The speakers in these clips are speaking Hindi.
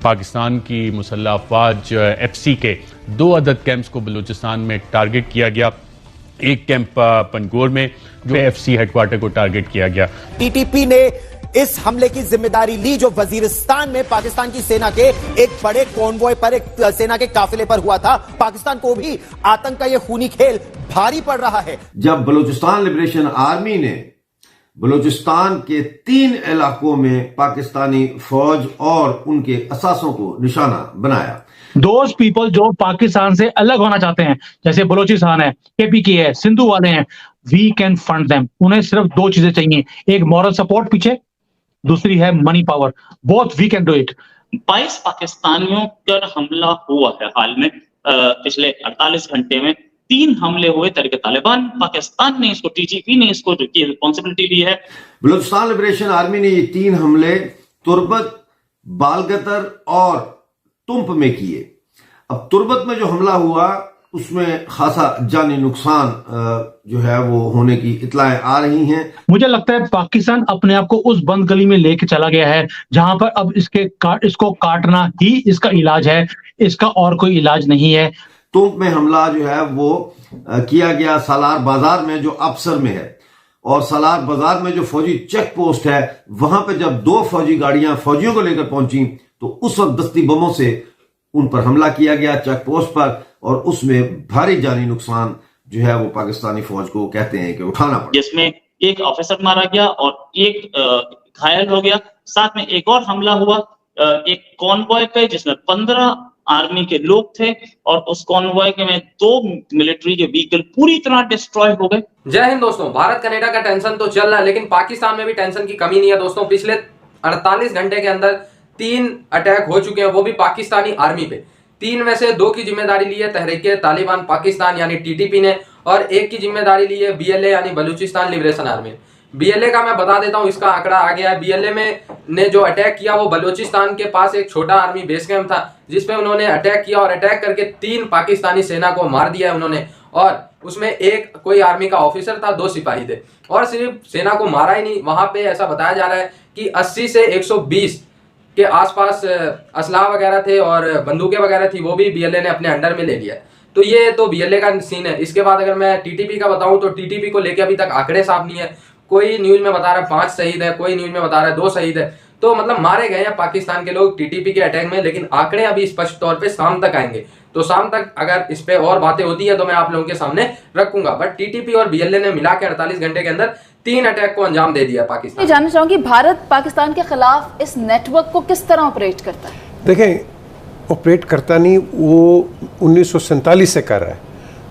पाकिस्तान की मुसल्लह अफवाज FC के 2 अदद कैंप्स को बलूचिस्तान में टारगेट किया गया। एक कैंप पंजगोर में जो FC हेडक्वार्टर को टारगेट किया गया। TTP ने इस हमले की जिम्मेदारी ली जो वजीरिस्तान में पाकिस्तान की सेना के एक बड़े कॉन्वॉय पर, एक सेना के काफिले पर हुआ था। पाकिस्तान को भी आतंक का यह खूनी खेल भारी पड़ रहा है। जब बलूचिस्तान लिबरेशन आर्मी ने बलूचिस्तान के 3 इलाकों में पाकिस्तानी फौज और उनके असासों को निशाना बनाया, दोज पीपल जो पाकिस्तान से अलग होना चाहते हैं, जैसे बलूचिस्तान है, KPK है, सिंधु वाले हैं, वी कैन फंड देम। उन्हें सिर्फ 2 चीजें चाहिए, एक मॉरल सपोर्ट पीछे, दूसरी है money power. Both we can do it. 22 पाकिस्तानियों पर हमला हुआ है हाल में। पिछले 48 घंटे में 3 हमले हुए तहरीक तालिबान। पाकिस्तान ने इसको, TTP ने इसको रिस्पॉन्सिबिलिटी ली है। बलूचिस्तान लिबरेशन आर्मी ने ये 3 हमले तुर्बत, बालगतर और तुंप में किए। अब तुर्बत में जो हमला हुआ उसमें खासा जानी नुकसान जो है वो होने की इत्तलाएं आ रही हैं। मुझे लगता है पाकिस्तान अपने आप को उस बंद गली में लेके चला गया है जहां पर अब इसको काटना ही इसका इलाज है, इसका और कोई इलाज नहीं है। तुंप में हमला जो है वो किया गया सालार बाजार में जो अफसर में है, और सालार बाजार में जो फौजी चेक पोस्ट है वहां पे जब 2 फौजी गाड़ियां फौजियों को लेकर पहुंची तो उस वक्त दस्ती बमों से उन पर हमला किया गया चेक पोस्ट पर, और उसमें भारी जानी नुकसान जो है वो पाकिस्तानी फौज को कहते हैं कि उठाना पड़ा, जिसमें एक ऑफिसर मारा गया और एक घायल हो गया। साथ में एक और हमला हुआ एक कॉन्वॉय पे जिसमें 15 आर्मी के लोग थे, और उस कॉन्वॉय के में 2 मिलिट्री के व्हीकल पूरी तरह डिस्ट्रॉय हो गए। जय हिंद दोस्तों। भारत कनाडा का टेंशन तो चल रहा है, लेकिन पाकिस्तान में भी टेंशन की कमी नहीं है दोस्तों। पिछले 48 घंटे के अंदर 3 अटैक हो चुके हैं, वो भी पाकिस्तानी आर्मी पे। 3 में से 2 की जिम्मेदारी ली है तहरीक तालिबान पाकिस्तान यानी TTP ने, और 1 की जिम्मेदारी ली है BLA यानी बलूचिस्तान लिबरेशन आर्मी। BLA का मैं बता देता हूं, इसका आंकड़ा आ गया है। BLA में ने जो अटैक किया वो बलूचिस्तान के पास एक छोटा आर्मी बेस कैंप था जिसपे उन्होंने अटैक किया, और अटैक करके 3 पाकिस्तानी सेना को मार दिया है उन्होंने। और उसमें एक कोई आर्मी का ऑफिसर था, 2 सिपाही थे। और सिर्फ सेना को मारा ही नहीं, वहां पे ऐसा बताया जा रहा है कि 80 से 120 के आसपास असलाह वगैरह थे और बंदूकें वगैरह थी, वो भी BLA ने अपने अंडर में ले लिया। तो ये तो BLA का सीन है। इसके बाद अगर मैं TTP का बताऊं तो TTP को लेकर अभी तक आंकड़े साफ नहीं है। कोई न्यूज में बता रहा है 5 शहीद है, कोई न्यूज में बता रहा है 2 शहीद है। तो मतलब मारे गए हैं पाकिस्तान के लोग TTP के अटैक में, लेकिन आंकड़े अभी स्पष्ट तौर पे शाम तक आएंगे। तो शाम तक अगर इस पे और बातें होती है तो मैं आप लोगों के सामने रखूंगा। बट TTP और BLA ने मिला के 48 घंटे के अंदर 3 अटैक को अंजाम दे दिया पाकिस्तान। मैं जानना चाहूंगी भारत पाकिस्तान के खिलाफ इस नेटवर्क को किस तरह ऑपरेट करता है? देखें, ऑपरेट करता नहीं, वो 1947 से कर रहा है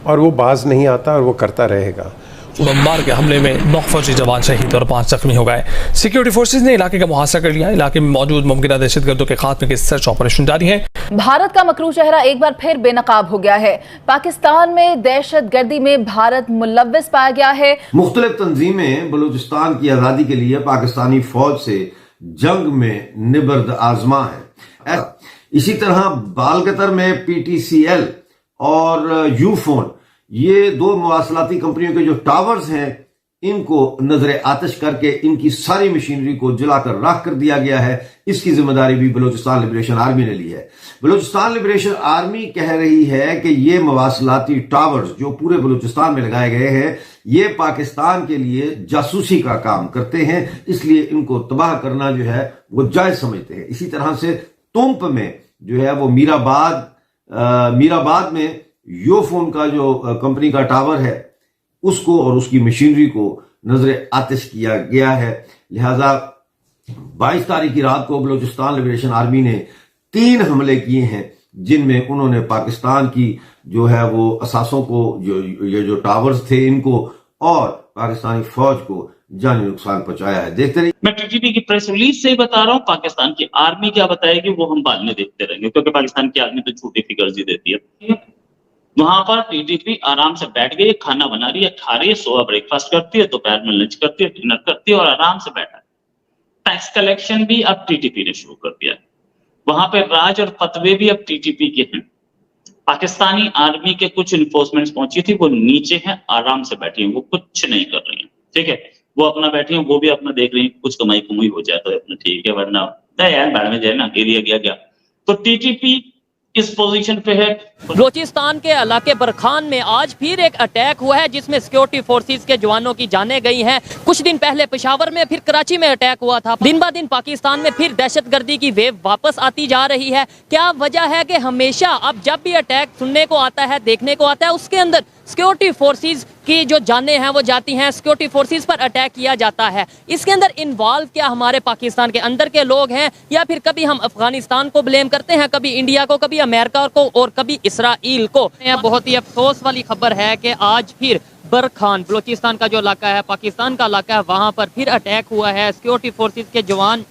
और वो बाज नहीं आता और वो करता रहेगा। बमबार के हमले में 9 फौजी जवान शहीद और 5 जख्मी हो गए। सिक्योरिटी फोर्सेज ने इलाके का मुहासरा कर लिया। इलाके में मौजूद मुमकिन दहशतगर्दों के खात्मे के सर्च ऑपरेशन जारी है। भारत का मकरू चेहरा एक बार फिर बेनकाब हो गया है। पाकिस्तान में दहशतगर्दी में भारत मुलव्विस पाया गया है। मुख्तलिफ तंजीमें बलूचिस्तान की आजादी के लिए पाकिस्तानी फौज से जंग में निबर्द आजमा है। इसी तरह बालगतर में PTCL और यूफोन, ये 2 मवासलाती कंपनियों के जो टावर्स हैं इनको नजर आतिश करके इनकी सारी मशीनरी को जलाकर राख कर दिया गया है। इसकी जिम्मेदारी भी बलूचिस्तान लिबरेशन आर्मी ने ली है। बलूचिस्तान लिबरेशन आर्मी कह रही है कि ये मवासलाती टावर्स जो पूरे बलूचिस्तान में लगाए गए हैं ये पाकिस्तान के लिए जासूसी का काम करते हैं, इसलिए इनको तबाह करना जो है वो जायज समझते हैं। इसी तरह से तुंप में जो है वो मीराबाद में यूफोन का जो कंपनी का टावर है उसको और उसकी मशीनरी को नजर आतिश किया गया है। लिहाजा 22 तारीख की रात को बलूचिस्तान लिबरेशन आर्मी ने 3 हमले किए हैं जिनमें उन्होंने पाकिस्तान की जो है वो असासों को, जो टावर्स थे इनको और पाकिस्तानी फौज को जानी नुकसान पहुंचाया है। देखते रहिए। मैं TTP की प्रेस रिलीज से ही बता रहा हूँ, पाकिस्तान की आर्मी क्या बताएगी वो हम बाद में देखते रहेंगे, क्योंकि पाकिस्तान की आर्मी तो झूठी फिगर्स ही देती है। वहां पर TTP आराम से बैठ गई, खाना बना रही है, खा रही है, सुबह ब्रेकफास्ट करती है, दोपहर में लंच करती है, डिनर करती है और आराम से बैठा है। टैक्स कलेक्शन भी अब TTP ने शुरू कर दिया है। वहां पे राज और फतवे भी अब TTP के हैं। पाकिस्तानी आर्मी के कुछ इन्फोर्समेंट्स पहुंची थी, वो नीचे हैं, आराम से बैठी हैं, वो कुछ नहीं कर रही हैं। ठीक है, वो अपना बैठी हैं, वो भी अपना देख रही हैं, कुछ कमाई हो जाए तो अपना ठीक है, वरना यार बाद में जाए ना, एरिया गया। तो टीटीपी इस पोजीशन पे है। बलोचिस्तान के इलाके बरखान में आज फिर एक अटैक हुआ है जिसमें सिक्योरिटी फोर्सेस के जवानों की जानें गई हैं। कुछ दिन पहले पेशावर में, फिर कराची में अटैक हुआ था। दिन ब दिन पाकिस्तान में फिर दहशतगर्दी की वेव वापस आती जा रही है। क्या वजह है कि हमेशा अब जब भी अटैक सुनने को आता है, देखने को आता है, उसके अंदर सिक्योरिटी फोर्सेस की जो जानें हैं वो जाती हैं, सिक्योरिटी फोर्सेस पर अटैक किया जाता है। इसके अंदर इन्वॉल्व क्या हमारे पाकिस्तान के अंदर के लोग हैं, या फिर कभी हम अफगानिस्तान को ब्लेम करते हैं, कभी इंडिया को, कभी अमेरिका को और कभी इसराइल को। बहुत ही अफसोस वाली खबर है कि आज फिर बरखान, बलोचिस्तान का जो इलाका है, पाकिस्तान का इलाका है, वहाँ पर फिर अटैक हुआ है। सिक्योरिटी फोर्सेस के जवान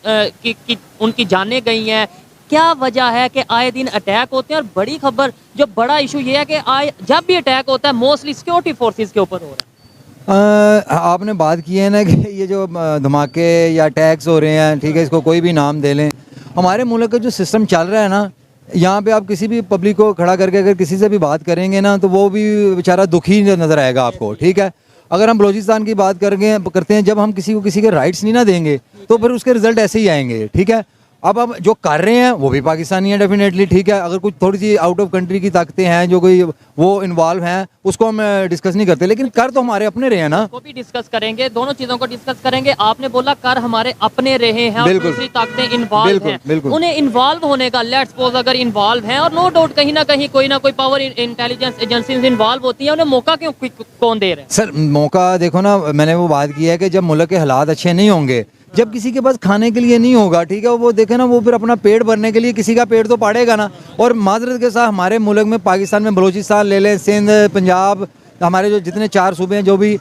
उनकी जानें गई हैं। क्या वजह है कि आए दिन अटैक होते हैं? और बड़ी खबर, जो बड़ा इशू ये है कि जब भी अटैक होता है मोस्टली सिक्योरिटी फोर्सेस के ऊपर हो रहा है। आपने बात की है ना कि ये जो धमाके या अटैक्स हो रहे हैं, ठीक है, इसको कोई भी नाम दे लें, हमारे मुल्क का जो सिस्टम चल रहा है ना, यहाँ पे आप किसी भी पब्लिक को खड़ा करके अगर किसी से भी बात करेंगे ना तो वो भी बेचारा दुखी नज़र आएगा आपको, ठीक है। अगर हम बलूचिस्तान की बात करते हैं, जब हम किसी को किसी के राइट्स नहीं ना देंगे तो फिर उसके रिजल्ट ऐसे ही आएंगे, ठीक है। अब जो कर रहे हैं वो भी पाकिस्तानी है डेफिनेटली, ठीक है। अगर कुछ थोड़ी सी आउट ऑफ कंट्री की ताकतें हैं जो कोई वो इन्वॉल्व हैं, उसको हम डिस्कस नहीं करते, लेकिन कर तो हमारे अपने रहे हैं ना। वो भी डिस्कस करेंगे, दोनों चीजों को डिस्कस करेंगे। आपने बोला कर हमारे अपने रहे हैं और दूसरी ताकतें इन्वॉल्व हैं, उन्हें इन्वॉल्व होने का, लेट्स सपोज अगर इन्वॉल्व हैं, और नो डाउट कहीं ना कहीं कोई ना कोई पावर इंटेलिजेंस एजेंसीज इन्वॉल्व होती है, उन्हें मौका क्यों कौन दे रहे हैं? सर मौका देखो ना, मैंने वो बात की है कि जब मुल्क के हालात अच्छे नहीं होंगे, जब किसी के पास खाने के लिए नहीं होगा, ठीक है, वो देखे ना, वो फिर अपना पेट भरने के लिए किसी का पेट तो पाड़ेगा ना। और माजरत के साथ हमारे मुल्क में, पाकिस्तान में, बलूचिस्तान ले लें, सिंध, पंजाब, हमारे जो जितने 4 सूबे हैं, जो भी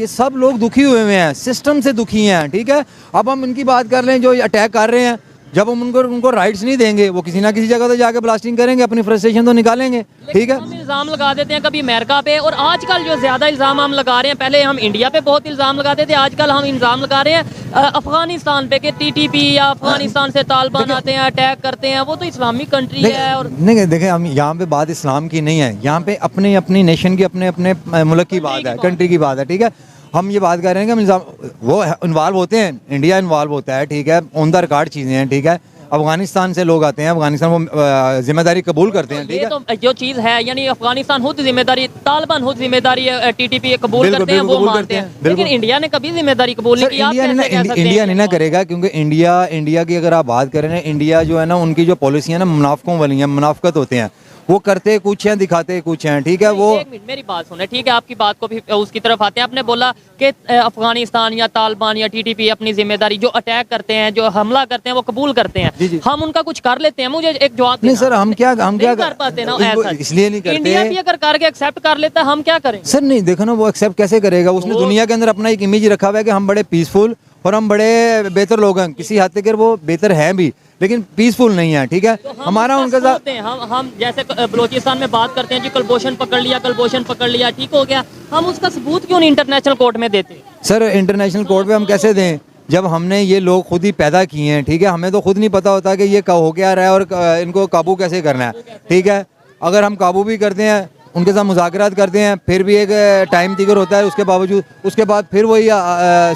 सब लोग दुखी हुए हैं, सिस्टम से दुखी हैं, ठीक है। अब हम इनकी बात कर लें जो अटैक कर रहे हैं, जब हम उनको राइट्स नहीं देंगे, वो किसी ना किसी जगह तो जाके ब्लास्टिंग करेंगे, अपनी फ्रस्ट्रेशन तो निकालेंगे, ठीक है। हम इल्जाम लगा देते हैं कभी अमेरिका पे, और आजकल जो ज्यादा इल्जाम हम लगा रहे हैं, पहले हम इंडिया पे बहुत इल्जाम लगाते थे, आजकल हम इल्जाम लगा रहे हैं अफगानिस्तान पे कि टीटीपी या अफगानिस्तान से तालिबान आते हैं, अटैक करते हैं, वो तो इस्लामिक कंट्री है। और नहीं देखें, हम यहाँ पे बात इस्लाम की नहीं है, यहाँ पे अपनी अपनी नेशन की, अपने अपने मुल्क की बात है, कंट्री की बात है, ठीक है। हम ये बात कर रहे हैं कि हम वो इन्वॉल्व होते हैं, इंडिया इन्वॉल्व होता है, ठीक है, ऑन द रिकॉर्ड चीज़ें हैं, ठीक है। अफगानिस्तान से लोग आते हैं, अफगानिस्तान वो जिम्मेदारी कबूल करते हैं, ठीक है। तो जो चीज़ है, यानी अफगानिस्तान खुद जिम्मेदारी, तालिबान खुद जिम्मेदारी टीटीपी कबूल करते हैं, वो मानते हैं, लेकिन इंडिया ने कभी जिम्मेदारी कबूल नहीं की। इंडिया नहीं ना करेगा, क्योंकि इंडिया की अगर आप बात करें ना, इंडिया जो है ना, उनकी जो पॉलिसी है ना, मुनाफिकों वाली है, मुनाफिकत होते हैं, वो करते कुछ हैं, दिखाते कुछ हैं, ठीक है। वो एक मिनट मेरी बात सुने, ठीक है, आपकी बात को भी उसकी तरफ आते हैं। आपने बोला कि अफगानिस्तान या तालिबान या टीटीपी अपनी जिम्मेदारी, जो अटैक करते हैं, जो हमला करते हैं, वो कबूल करते हैं, हम उनका कुछ कर लेते हैं। मुझे एक जवाब नहीं सर, हम क्या कर पाते ना, ऐसा इसलिए नहीं करते। इंडिया भी अगर करके एक्सेप्ट कर लेता है, हम क्या करें? सर नहीं, देखो ना, वो एक्सेप्ट कैसे करेगा? उसने दुनिया के अंदर अपना एक इमेज रखा हुआ है कि हम बड़े पीसफुल और हम बड़े बेहतर लोग हैं। किसी हद तक वो बेहतर हैं भी, लेकिन पीसफुल नहीं है, ठीक है। तो हमारा उनके साथ हम जैसे बलोचिस्तान में बात करते हैं जी, कलभूषण पकड़ लिया, ठीक हो गया, हम उसका सबूत क्यों नहीं इंटरनेशनल कोर्ट में देते? सर इंटरनेशनल कोर्ट पे हम कैसे दें जब हमने ये लोग खुद ही पैदा किए हैं, ठीक है। हमें तो खुद नहीं पता होता कि ये हो क्या रहा है और इनको काबू कैसे करना है, ठीक है। अगर हम काबू भी करते हैं, उनके साथ मुज़ाकरात करते हैं, फिर भी एक टाइम तिगर होता है, उसके बावजूद उसके बाद फिर वही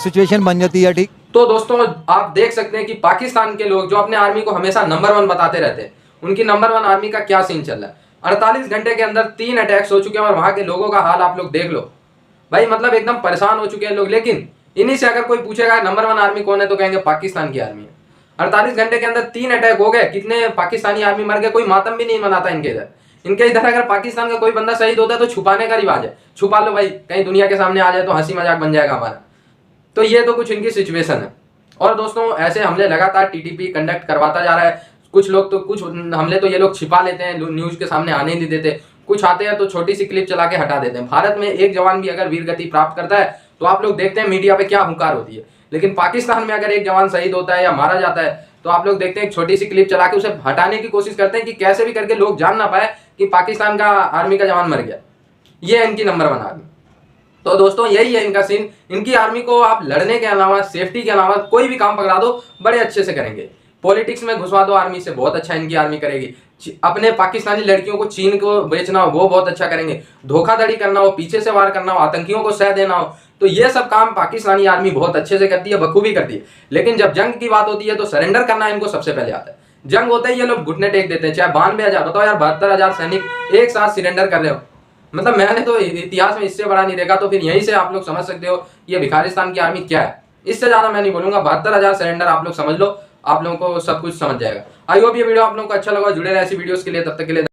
सिचुएशन बन जाती है, ठीक। तो दोस्तों आप देख सकते हैं कि पाकिस्तान के लोग जो अपने आर्मी को हमेशा नंबर 1 बताते रहते हैं, उनकी नंबर 1 आर्मी का क्या सीन चल रहा है। 48 घंटे के अंदर 3 अटैक्स हो चुके हैं और वहां के लोगों का हाल आप लोग देख लो भाई, मतलब एकदम परेशान हो चुके हैं लोग। लेकिन इन्हीं से अगर कोई पूछेगा नंबर 1 आर्मी कौन है, तो कहेंगे पाकिस्तान की आर्मी है। 48 घंटे के अंदर 3 अटैक हो गए, कितने पाकिस्तानी आर्मी मर गए, कोई मातम भी नहीं मनाता इनके इधर। इनके इधर अगर पाकिस्तान का कोई बंदा शहीद होता है तो छुपाने का रिवाज है, छुपा लो भाई, कहीं दुनिया के सामने आ जाए तो हंसी मजाक बन जाएगा हमारा। तो ये तो कुछ इनकी सिचुएशन है। और दोस्तों ऐसे हमले लगातार टीटीपी कंडक्ट करवाता जा रहा है। कुछ लोग तो कुछ हमले तो ये लोग छिपा लेते हैं, न्यूज के सामने आने नहीं देते, कुछ आते हैं तो छोटी सी क्लिप चला के हटा देते हैं। भारत में एक जवान भी अगर वीरगति प्राप्त करता है तो आप लोग देखते हैं मीडिया पे क्या हुंकार होती है, लेकिन पाकिस्तान में अगर एक जवान शहीद होता है या मारा जाता है तो आप लोग देखते हैं एक छोटी सी क्लिप चला के उसे हटाने की कोशिश करते हैं कि कैसे भी करके लोग जान ना पाए कि पाकिस्तान का आर्मी का जवान मर गया। ये है इनकी नंबर 1 आर्मी। तो दोस्तों यही है इनका सीन। इनकी आर्मी को आप लड़ने के अलावा, सेफ्टी के अलावा कोई भी काम पकड़ा दो बड़े अच्छे से करेंगे। पॉलिटिक्स में घुसवा दो आर्मी से, बहुत अच्छा इनकी आर्मी करेगी। अपने पाकिस्तानी लड़कियों को चीन को बेचना हो वो बहुत अच्छा करेंगे। धोखाधड़ी करना हो, पीछे से वार करना हो, आतंकियों को सह देना हो, तो ये सब काम पाकिस्तानी आर्मी बहुत अच्छे से करती है, बखूबी करती है। लेकिन जब जंग की बात होती है तो सरेंडर करना इनको सबसे पहले आता है। जंग होते ही ये लोग घुटने टेक देते हैं। चाहे 92,000, बताओ यार 72,000 सैनिक एक साथ सिलेंडर कर रहे हो, मतलब मैंने तो इतिहास में इससे बड़ा नहीं देखा। तो फिर यहीं से आप लोग समझ सकते हो ये भिखारिस्तान की आर्मी क्या है। इससे ज्यादा मैं नहीं बोलूंगा, 72,000 सिलेंडर आप लोग समझ लो, आप लोगों को सब कुछ समझ जाएगा। आई होप ये वीडियो आप लोगों को अच्छा लगा, जुड़े रहे ऐसी वीडियोस के लिए, तब तक के लिए